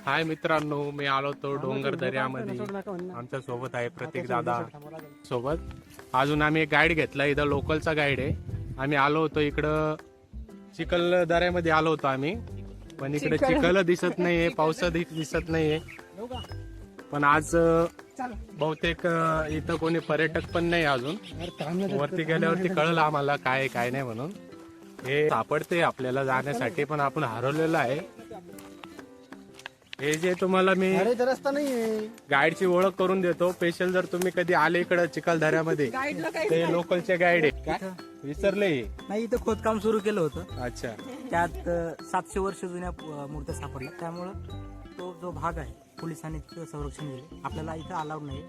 हाय मित्रांनो, मी आलो तो डोंगर दर्यामध्ये. आमच्या सोबत आहे प्रतीक दादा सोबत. अजून आम्ही एक गाईड घेतला, इथं लोकलचा गाईड आहे. आम्ही आलो होतो इकडं चिखल दर्यामध्ये आलो होतो आम्ही, पण इकडे चिखल दिसत नाहीये, पाऊस दिसत नाहीये. पण आज बहुतेक इथं कोणी पर्यटक पण नाही अजून. वरती गेल्यावरती कळलं आम्हाला काय काय नाही म्हणून. हे सापडते आपल्याला जाण्यासाठी, पण आपण हरवलेलो आहे. हे जे तुम्हाला मी रस्ता नाहीये, गाईडची ओळख करून देतो. स्पेशल जर तुम्ही कधी आले इकडे चिखलदऱ्यामध्ये, ते लोकलचे गाईड आहे. विसरले नाही. इथं खोदकाम सुरू केलं होतं. अच्छा. त्यात 700 वर्ष जुन्या मूर्त्या सापडल्या. त्यामुळं तो जो भाग आहे पोलिसांनी तिथं संरक्षण दिले. आपल्याला इथं अलाउड नाही.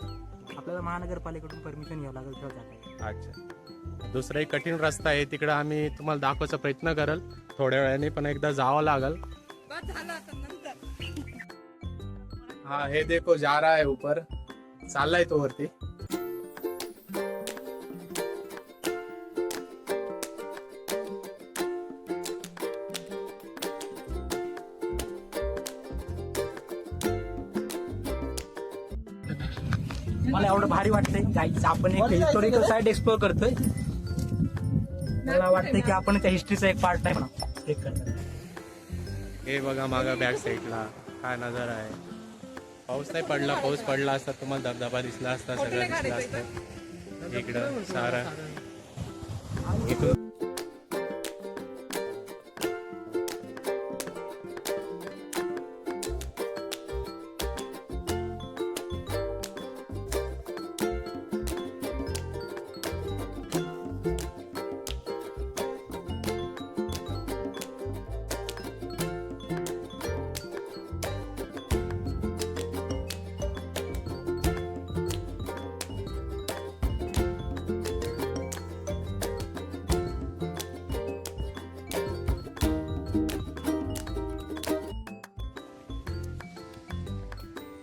आपल्याला महानगरपालिकेकडून परमिशन घ्यावं लागेल तेव्हा जाता. अच्छा. दुसरा एक कठीण रस्ता आहे तिकडे, आम्ही तुम्हाला दाखवायचा प्रयत्न करल थोड्या वेळाने, पण एकदा जावं लागल. हा, हे देखो जा रहा है ऊपर, चाललाय तो वरती. मला एवढं भारी वाटतंय गाईच. आपण एक हिस्टोरिकल साइट एक्सप्लोर करतोय. मला वाटतंय की आपण त्या हिस्ट्रीचा एक पार्ट आहे म्हणा. हे बघा मागा बॅक साईडला काय नजारा आहे. पाऊस नाही पडला, पाऊस पडला असता तुम्हाला धबधबा दिसला असता, सगळं दिसलं असतं. इकडं सारा इकडून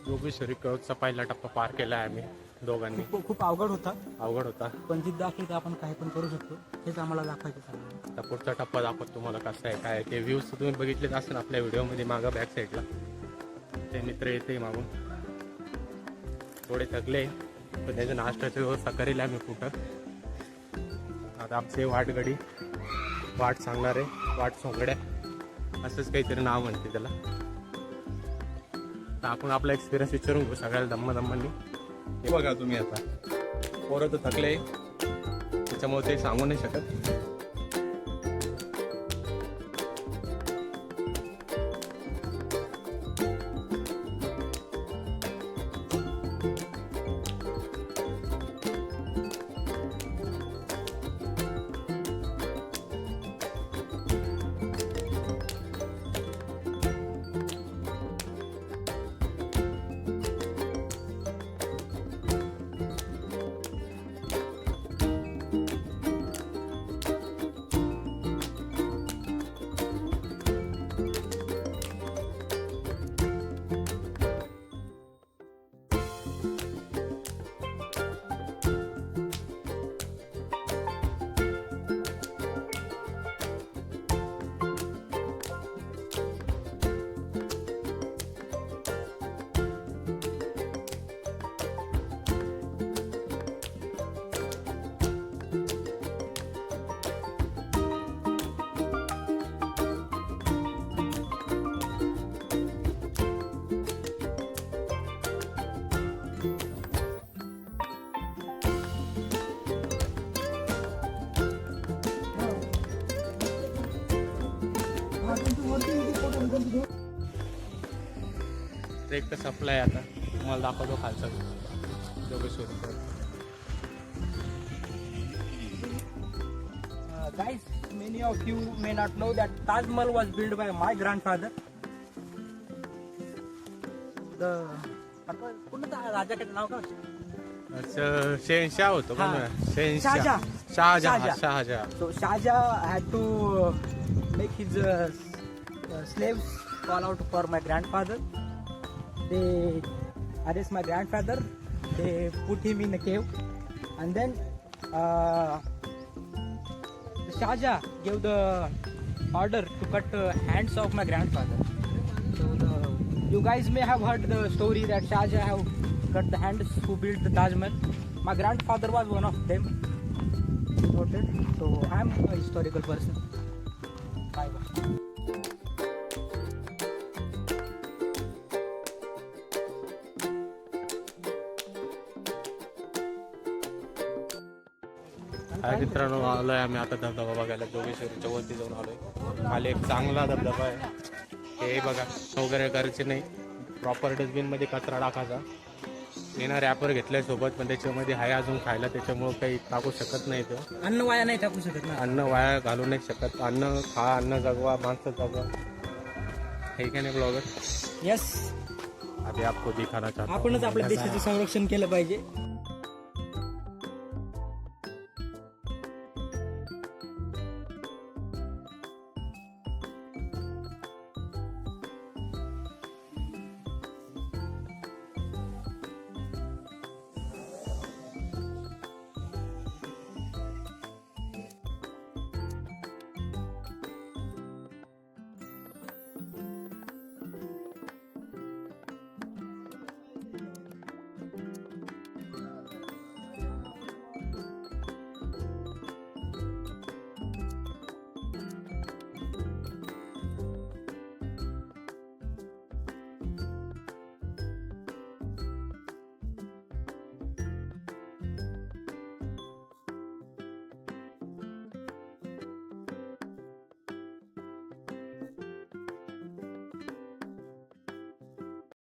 योगेश्वरी कळचा पहिला टप्पा पार केला आहे आम्ही दोघांनी. खूप अवघड होता. अवघड होता, पण जिद्द असली तर आपण काही पण करू शकतो. हेच आम्हाला दाखवायचं चाललं. आता पुढचा टप्पा दाखवत तुम्हाला कसं आहे काय. ते व्ह्यूज तुम्ही बघितलेच असेल आपल्या व्हिडिओमध्ये मागं बॅक साईडला. ते मित्र येते मागून, थोडे थकले पण त्याच्या नाश्त्याची व्यवस्था करेल आम्ही कुठं. आता आमचे वाटगडी वाट सांगणारे, वाट सोंगड्या असंच काहीतरी नाव म्हणते त्याला. तर आपण आपला एक्सपिरियन्स विचारून घेऊ सगळ्याला दम्मांनी. हे बघा तुम्ही, आता पोरं तर थकले त्याच्यामुळे ते सांगू नाही शकत. ट्रेक तर संपलाय. आता तुम्हाला दाखवतो खालचा Yogeshwari. Guys, many of you may not know that Taj Mahal was built by my grandfather. The राजाचं नाव काय? अच्छा, शहनशाह होतो का? Shahjahan. Shahjahan. So Shahjahan had to make his slaves call out for my grandfather. They arrest my grandfather. They put him in a cave, and then Shahjahan gave the order to cut hands of my grandfather. So the You guys may have heard the story that Shah Jahan have cut the hands who built the Taj Mahal. My grandfather was one of them. Noted. So I am a historical person. Bye bye. हाय मित्रांनो, आलोय आम्ही आता धबधबा बघायला. जोगेश्वरीच्या वरती जाऊन आलोय. खाली एक चांगला धबधबा आहे. हे बघा, वगैरे करायचे नाही, प्रॉपर डस्टबिन मध्ये कचरा टाकायचा. मी ना रॅपर घेतलाय सोबत, पण त्याच्यामध्ये आहे अजून खायला, त्याच्यामुळे काही टाकू शकत नाही. तर अन्न वाया नाही टाकू शकत ना. अन्न वाया घालू नाही शकत. अन्न खा, अन्न जगवा, माणसं जगवा. हे काय नाही ब्लॉगर. यस, अभी आपको दिखाना चाहता हूं. आपणच आपल्या देशाचं संरक्षण केलं पाहिजे.